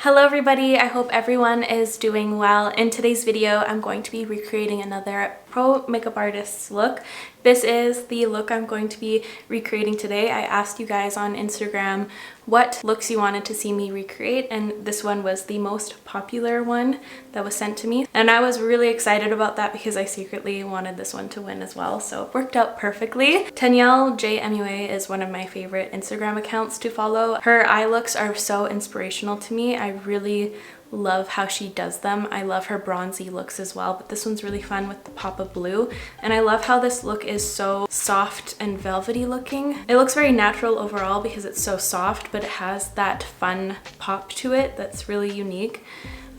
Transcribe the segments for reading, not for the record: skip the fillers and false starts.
Hello everybody, I hope everyone is doing well. In today's video, I'm going to be recreating another pro makeup artist's look. This is the look I'm going to be recreating today. I asked you guys on Instagram what looks you wanted to see me recreate, and this one was the most popular one that was sent to me. And I was really excited about that because I secretly wanted this one to win as well, so it worked out perfectly. Danielle JMUA is one of my favorite Instagram accounts to follow. Her eye looks are so inspirational to me. I really love how she does them. I love her bronzy looks as well, but this one's really fun with the pop of blue. And I love how this look is so soft and velvety looking. It looks very natural overall because it's so soft, but it has that fun pop to it that's really unique.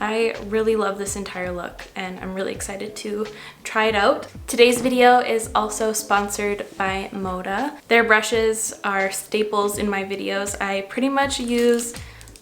I really love this entire look and I'm really excited to try it out. Today's video is also sponsored by Moda. Their brushes are staples in my videos. I pretty much use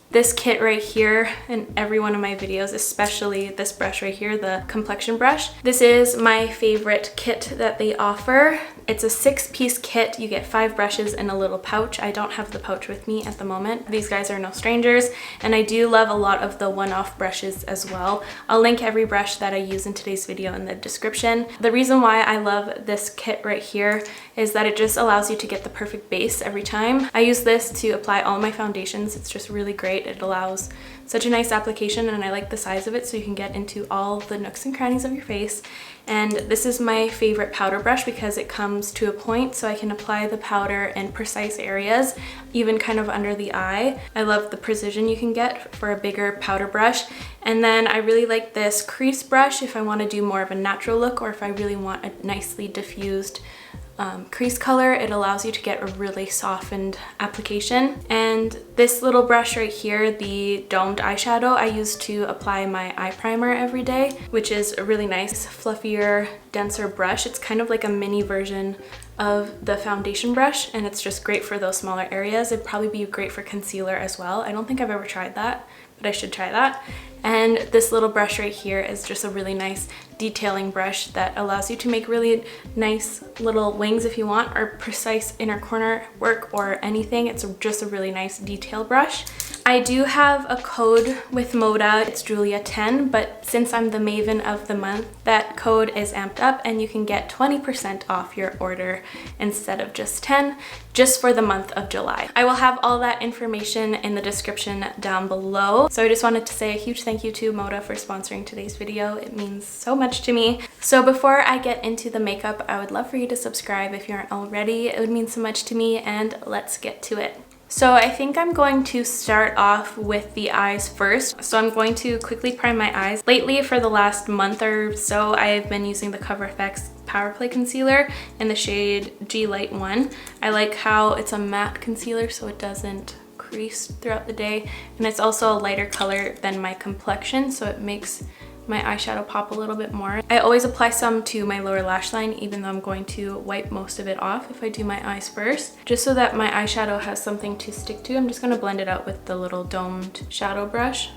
this kit right here in every one of my videos, especially this brush right here, the complexion brush. This is my favorite kit that they offer. It's a 6-piece kit. You get 5 brushes and a little pouch. I don't have the pouch with me at the moment. These guys are no strangers, and I do love a lot of the one-off brushes as well. I'll link every brush that I use in today's video in the description. The reason why I love this kit right here is that it just allows you to get the perfect base every time. I use this to apply all my foundations. It's just really great. It allows such a nice application, and I like the size of it so you can get into all the nooks and crannies of your face. And this is my favorite powder brush because it comes to a point so I can apply the powder in precise areas, even kind of under the eye. I love the precision you can get for a bigger powder brush. And then I really like this crease brush if I want to do more of a natural look, or if I really want a nicely diffused crease color. It allows you to get a really softened application. And this little brush right here, the domed eyeshadow, I use to apply my eye primer every day, which is a really nice, fluffier, denser brush. It's kind of like a mini version of the foundation brush, and it's just great for those smaller areas. It'd probably be great for concealer as well. I don't think I've ever tried that, but I should try that. And this little brush right here is just a really nice detailing brush that allows you to make really nice little wings if you want, or precise inner corner work or anything. It's just a really nice detail brush. I do have a code with Moda. It's JULIAA10, but since I'm the maven of the month, that code is amped up and you can get 20% off your order instead of just 10, just for the month of July. I will have all that information in the description down below. So I just wanted to say a huge thank you to Moda for sponsoring today's video. It means so much to me. So before I get into the makeup, I would love for you to subscribe if you aren't already. It would mean so much to me, and let's get to it. So I think I'm going to start off with the eyes first. So I'm going to quickly prime my eyes. Lately, for the last month or so, I've been using the CoverFX Power Play Concealer in the shade G Light 1. I like how it's a matte concealer so it doesn't crease throughout the day, and it's also a lighter color than my complexion, so it makes my eyeshadow pop a little bit more. I always apply some to my lower lash line, even though I'm going to wipe most of it off if I do my eyes first, just so that my eyeshadow has something to stick to. I'm just going to blend it out with the little domed shadow brush.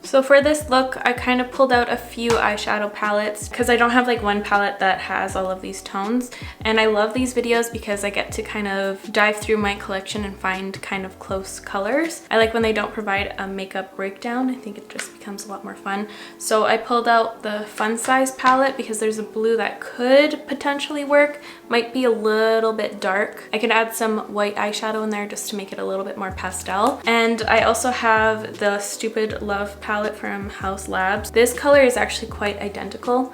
So for this look, I kind of pulled out a few eyeshadow palettes because I don't have like one palette that has all of these tones. And I love these videos because I get to kind of dive through my collection and find kind of close colors. I like when they don't provide a makeup breakdown. I think it just becomes a lot more fun. So I pulled out the Fun Size palette because there's a blue that could potentially work. Might be a little bit dark. I could add some white eyeshadow in there just to make it a little bit more pastel. And I also have the Stupid Love palette from House Labs. This color is actually quite identical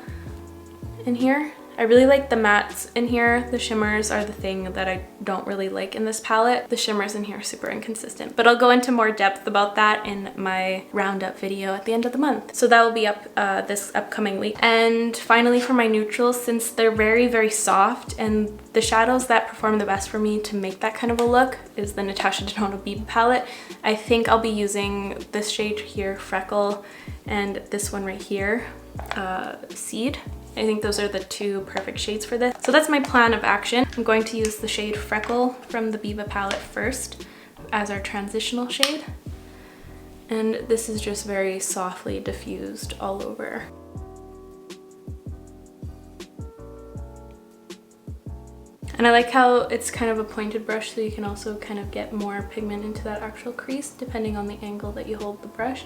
in here. I really like the mattes in here. The shimmers are the thing that I don't really like in this palette. The shimmers in here are super inconsistent, but I'll go into more depth about that in my roundup video at the end of the month. So that will be up this upcoming week. And finally, for my neutrals, since they're very, very soft, and the shadows that perform the best for me to make that kind of a look is the Natasha Denona Biba palette. I think I'll be using this shade here, Freckle, and this one right here, Seed. I think those are the two perfect shades for this. So that's my plan of action. I'm going to use the shade Freckle from the Biba palette first as our transitional shade. And this is just very softly diffused all over. And I like how it's kind of a pointed brush, so you can also kind of get more pigment into that actual crease depending on the angle that you hold the brush.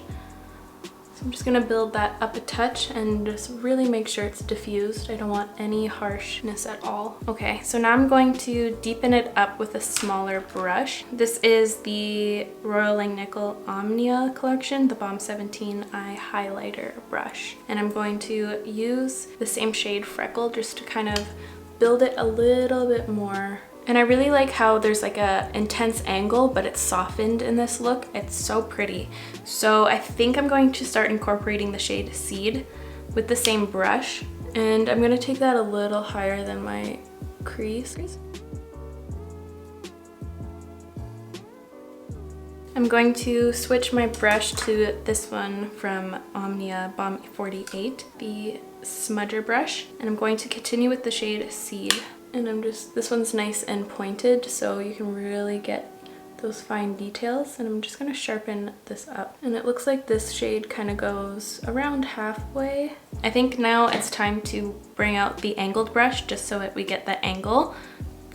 So I'm just gonna build that up a touch and just really make sure it's diffused. I don't want any harshness at all. Okay, so now I'm going to deepen it up with a smaller brush. This is the Royal Langnickel Omnia collection, the Balm 17 Eye Highlighter brush. And I'm going to use the same shade Freckle just to kind of build it a little bit more. And I really like how there's like a intense angle, but it's softened in this look. It's so pretty. So I think I'm going to start incorporating the shade Seed with the same brush. And I'm gonna take that a little higher than my crease. I'm going to switch my brush to this one from Omnia Balm 48, the smudger brush. And I'm going to continue with the shade Seed. And this one's nice and pointed, so you can really get those fine details. And I'm just gonna sharpen this up. And it looks like this shade kind of goes around halfway. I think now it's time to bring out the angled brush just so that we get the angle,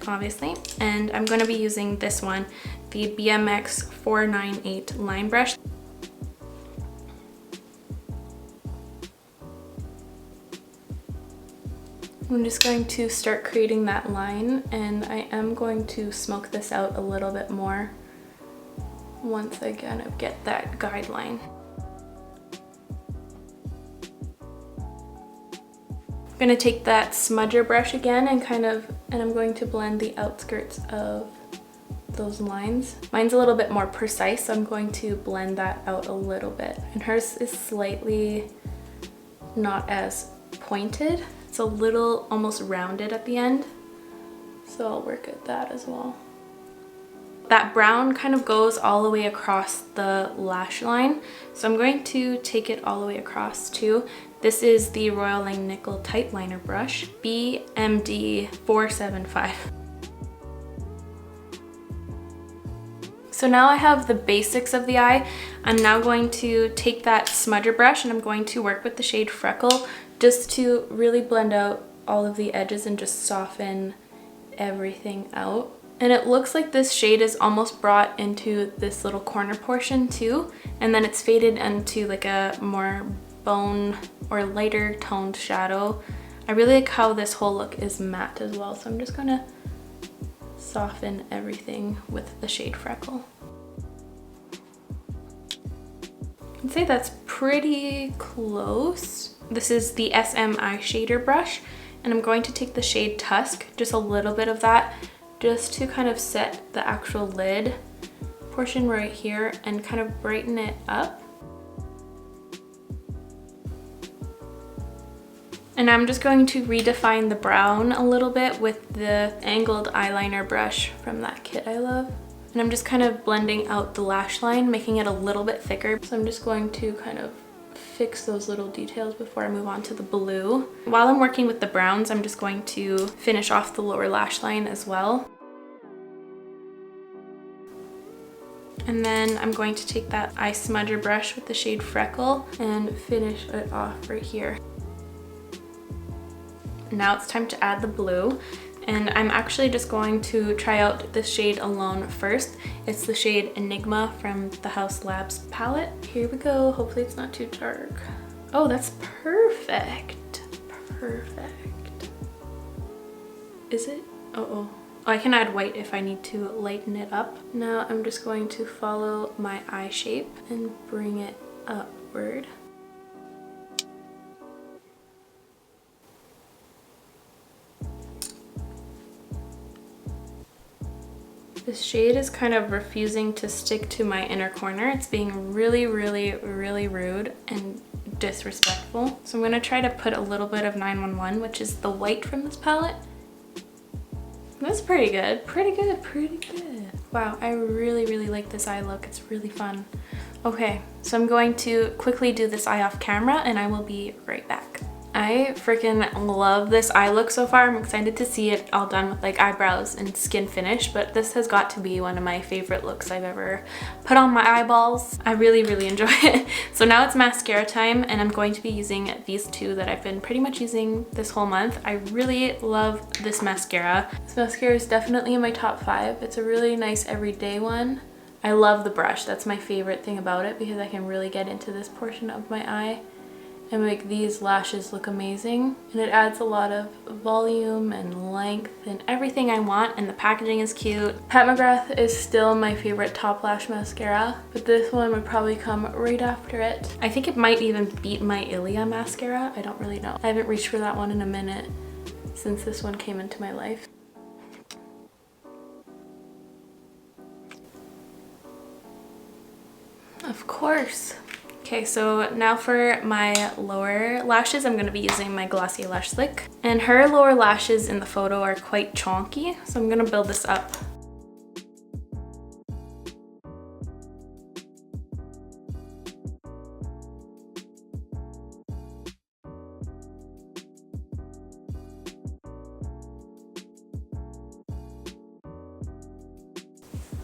obviously. And I'm gonna be using this one, the BMX 498 line brush. I'm just going to start creating that line, and I am going to smoke this out a little bit more once I kind of get that guideline. I'm going to take that smudger brush again and I'm going to blend the outskirts of those lines. Mine's a little bit more precise, so I'm going to blend that out a little bit. And hers is slightly not as pointed. It's a little almost rounded at the end, so I'll work at that as well. That brown kind of goes all the way across the lash line, so I'm going to take it all the way across too. This is the Royal Langnickel Tight Liner brush, BMD 475. So now I have the basics of the eye. I'm now going to take that smudger brush and I'm going to work with the shade Freckle just to really blend out all of the edges and just soften everything out. And it looks like this shade is almost brought into this little corner portion too, and then it's faded into like a more bone or lighter toned shadow. I really like how this whole look is matte as well, so I'm just gonna soften everything with the shade Freckle. I'd say that's pretty close. This is the SM Eye Shader brush, and I'm going to take the shade Tusk, just a little bit of that, just to kind of set the actual lid portion right here and kind of brighten it up. And I'm just going to redefine the brown a little bit with the angled eyeliner brush from that kit I love. And I'm just kind of blending out the lash line, making it a little bit thicker. So I'm just going to kind of fix those little details before I move on to the blue. While I'm working with the browns, I'm just going to finish off the lower lash line as well. And then I'm going to take that eye smudger brush with the shade Freckle and finish it off right here. Now it's time to add the blue, and I'm actually just going to try out this shade alone first. It's the shade Enigma from the House Labs palette. Here we go. Hopefully it's not too dark. Oh, that's perfect. Perfect. Is it? Oh, I can add white if I need to lighten it up. Now I'm just going to follow my eye shape and bring it upward. This shade is kind of refusing to stick to my inner corner. It's being really, really, really rude and disrespectful. So I'm gonna try to put a little bit of 911, which is the white from this palette. That's pretty good, pretty good, pretty good. Wow, I really, really like this eye look. It's really fun. Okay, so I'm going to quickly do this eye off camera and I will be right back. I freaking love this eye look so far. I'm excited to see it all done with like eyebrows and skin finish, but this has got to be one of my favorite looks I've ever put on my eyeballs. I really enjoy it. So now it's mascara time, and I'm going to be using these two that I've been pretty much using this whole month. I really love this mascara. This mascara is definitely in my top 5. It's a really nice everyday one. I love the brush. That's my favorite thing about it because I can really get into this portion of my eye and make these lashes look amazing, and it adds a lot of volume and length and everything I want, and the packaging is cute. Pat McGrath is still my favorite top lash mascara, but this one would probably come right after it. I think it might even beat my Ilia mascara. I don't really know. I haven't reached for that one in a minute since this one came into my life. Of course. Okay, so now for my lower lashes, I'm going to be using my Glossier Lash Slick. And her lower lashes in the photo are quite chonky, so I'm going to build this up.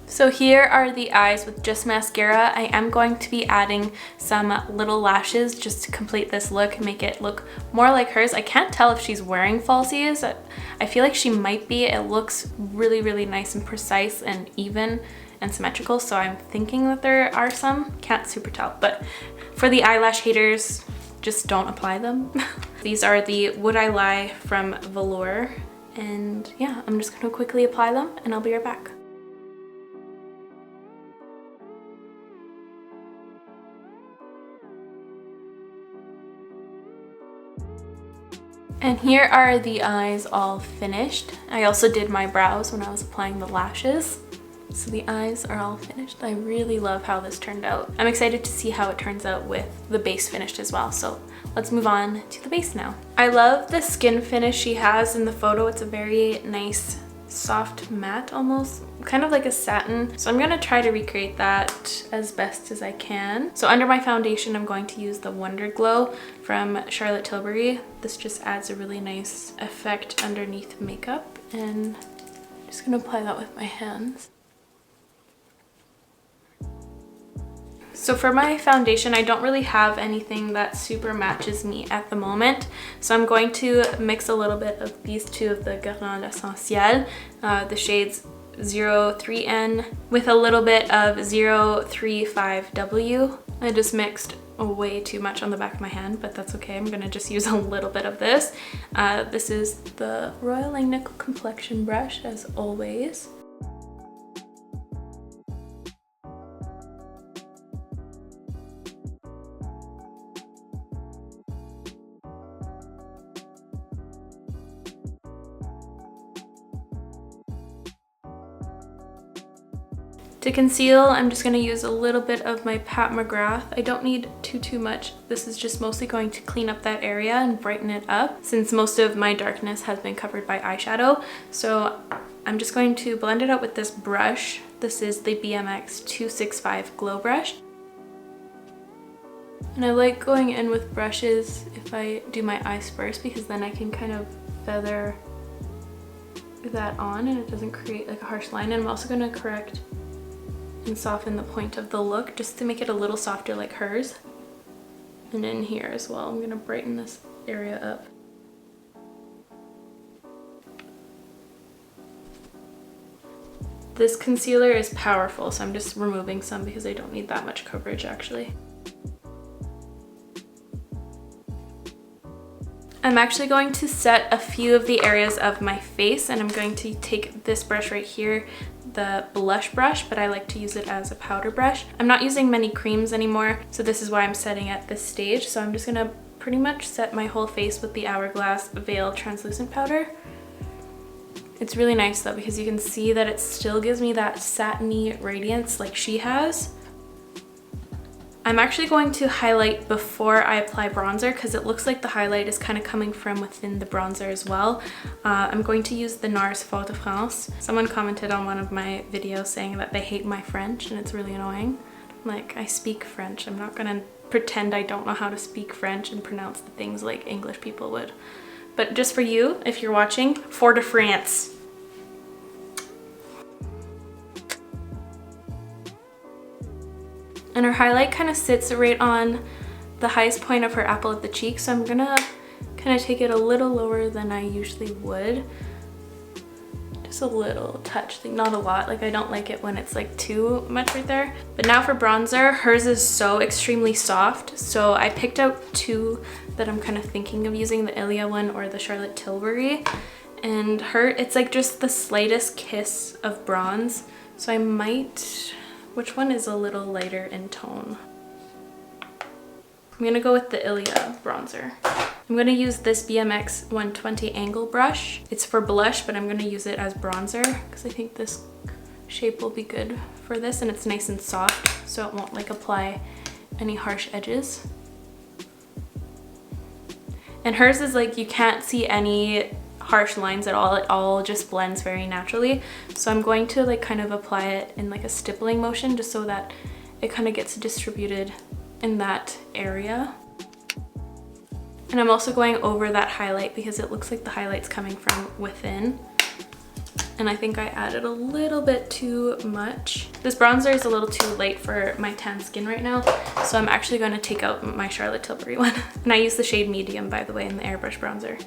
So here are the eyes with just mascara. I am going to be adding some little lashes just to complete this look and make it look more like hers. I can't tell if she's wearing falsies. I feel like she might be. It looks really nice and precise and even and symmetrical, so I'm thinking that there are some. Can't super tell, but for the eyelash haters, just don't apply them. These are the Would I Lie from Velour, and yeah, I'm just gonna quickly apply them and I'll be right back. And here are the eyes all finished. I also did my brows when I was applying the lashes. So the eyes are all finished. I really love how this turned out. I'm excited to see how it turns out with the base finished as well. So let's move on to the base now. I love the skin finish she has in the photo. It's a very nice, soft matte almost, kind of like a satin. So I'm gonna try to recreate that as best as I can. So under my foundation, I'm going to use the Wonder Glow from Charlotte Tilbury. This just adds a really nice effect underneath makeup, and I'm just gonna apply that with my hands. So for my foundation, I don't really have anything that super matches me at the moment. So I'm going to mix a little bit of these two of the Guerlain Essentiel, the shades 03N with a little bit of 035W. I just mixed way too much on the back of my hand, but that's okay. I'm gonna just use a little bit of this. This is the Royal Langnickel Complexion brush, as always. To conceal, I'm just going to use a little bit of my Pat McGrath. I don't need too much. This is just mostly going to clean up that area and brighten it up, since most of my darkness has been covered by eyeshadow. So I'm just going to blend it out with this brush. This is the BMX 265 Glow Brush. And I like going in with brushes if I do my eyes first, because then I can kind of feather that on and it doesn't create like a harsh line. And I'm also going to correct and soften the point of the look just to make it a little softer like hers. And in here as well, I'm going to brighten this area up. This concealer is powerful, so I'm just removing some because I don't need that much coverage actually. I'm actually going to set a few of the areas of my face, and I'm going to take this brush right here, the blush brush, but I like to use it as a powder brush. I'm not using many creams anymore, so this is why I'm setting at this stage. So I'm just gonna pretty much set my whole face with the Hourglass Veil translucent powder. It's really nice though, because you can see that it still gives me that satiny radiance like she has. I'm actually going to highlight before I apply bronzer, because it looks like the highlight is kind of coming from within the bronzer as well. I'm going to use the NARS Fort de France. Someone commented on one of my videos saying that they hate my French and it's really annoying. Like, I speak French. I'm not gonna pretend I don't know how to speak French and pronounce the things like English people would. But just for you, if you're watching, Fort de France. And her highlight kind of sits right on the highest point of her apple of the cheek, so I'm gonna kind of take it a little lower than I usually would. Just a little touch, like not a lot. Like I don't like it when it's like too much right there. But now for bronzer, hers is so extremely soft, so I picked out two that I'm kind of thinking of using, the JULIAA one or the Charlotte Tilbury. And it's like just the slightest kiss of bronze, so I might, which one is a little lighter in tone? I'm gonna go with the JULIAA bronzer. I'm gonna use this BMX 120 angle brush. It's for blush, but I'm gonna use it as bronzer because I think this shape will be good for this, and it's nice and soft, so it won't like apply any harsh edges. And hers is like, you can't see any harsh lines at all. It all just blends very naturally. So I'm going to like kind of apply it in like a stippling motion just so that it kind of gets distributed in that area. And I'm also going over that highlight because it looks like the highlight's coming from within. And I think I added a little bit too much. This bronzer is a little too light for my tan skin right now, so I'm actually going to take out my Charlotte Tilbury one. And I use the shade medium, by the way, in the airbrush bronzer.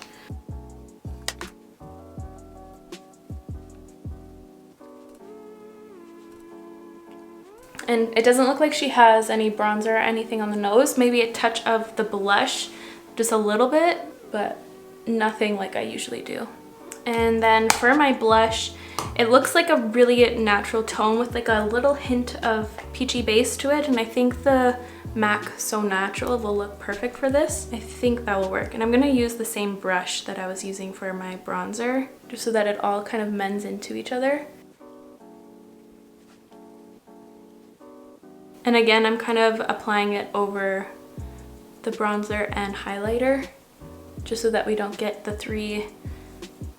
And it doesn't look like she has any bronzer or anything on the nose. Maybe a touch of the blush, just a little bit, but nothing like I usually do. And then for my blush, it looks like a really natural tone with like a little hint of peachy base to it. And I think the MAC So Natural will look perfect for this. I think that will work. And I'm gonna use the same brush that I was using for my bronzer, just so that it all kind of mends into each other. And again, I'm kind of applying it over the bronzer and highlighter, just so that we don't get the three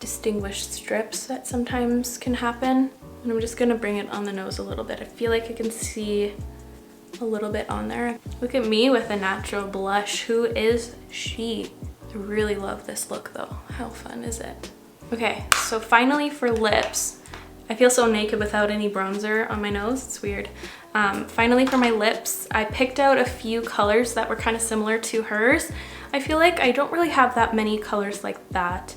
distinguished strips that sometimes can happen. And I'm just gonna bring it on the nose a little bit. I feel like I can see a little bit on there. Look at me with a natural blush. Who is she? I really love this look though. How fun is it? Okay, so finally for lips. I feel so naked without any bronzer on my nose. It's weird. Finally for my lips, I picked out a few colors that were kind of similar to hers. I feel like I don't really have that many colors like that.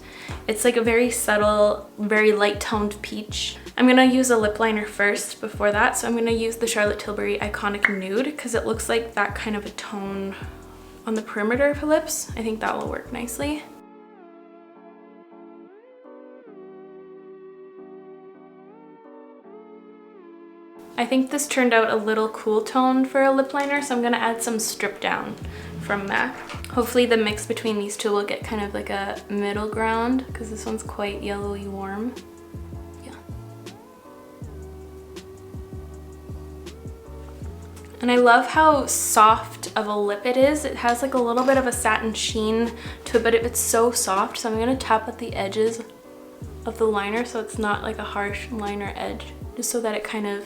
It's like a very subtle, very light toned peach. I'm gonna use a lip liner first before that. So I'm gonna use the Charlotte Tilbury Iconic Nude because it looks like that kind of a tone on the perimeter of her lips. I think that will work nicely. I think this turned out a little cool tone for a lip liner, so I'm gonna add some Strip Down from MAC. Hopefully the mix between these two will get kind of like a middle ground because this one's quite yellowy warm. Yeah. And I love how soft of a lip it is. It has like a little bit of a satin sheen to it, but it's so soft. So I'm gonna tap at the edges of the liner so it's not like a harsh liner edge, just so that it kind of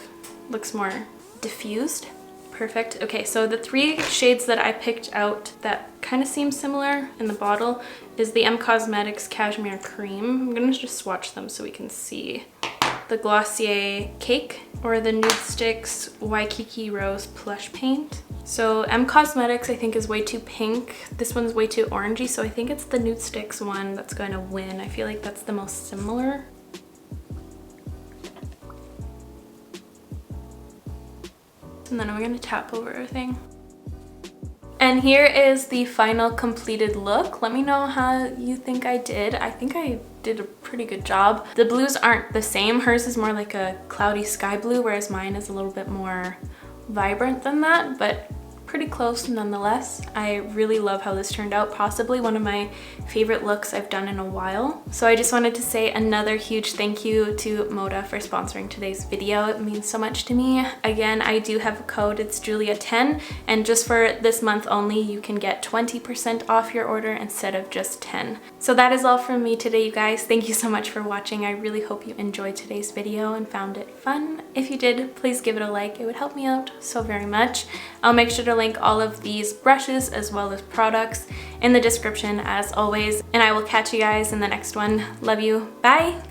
looks more diffused. Perfect. Okay, so the three shades that I picked out that kind of seem similar in the bottle is the Cosmetics Cashmere Cream. I'm gonna just swatch them so we can see. The Glossier Cake or the Nude Sticks Waikiki Rose Plush Paint. So Cosmetics I think is way too pink. This one's way too orangey, so I think it's the Nude Sticks one that's going to win. I feel like that's the most similar. And then I'm gonna tap over everything. And here is the final completed look. Let me know how you think I did. I think I did a pretty good job. The blues aren't the same. Hers is more like a cloudy sky blue, whereas mine is a little bit more vibrant than that, but pretty close nonetheless. I really love how this turned out. Possibly one of my favorite looks I've done in a while. So I just wanted to say another huge thank you to Moda for sponsoring today's video. It means so much to me. Again, I do have a code, it's JULIAA10, and just for this month only, you can get 20% off your order instead of just 10. So that is all from me today, you guys. Thank you so much for watching. I really hope you enjoyed today's video and found it fun. If you did, please give it a like. It would help me out so very much. I'll make sure to link all of these brushes as well as products in the description as always, and I will catch you guys in the next one. Love you. Bye!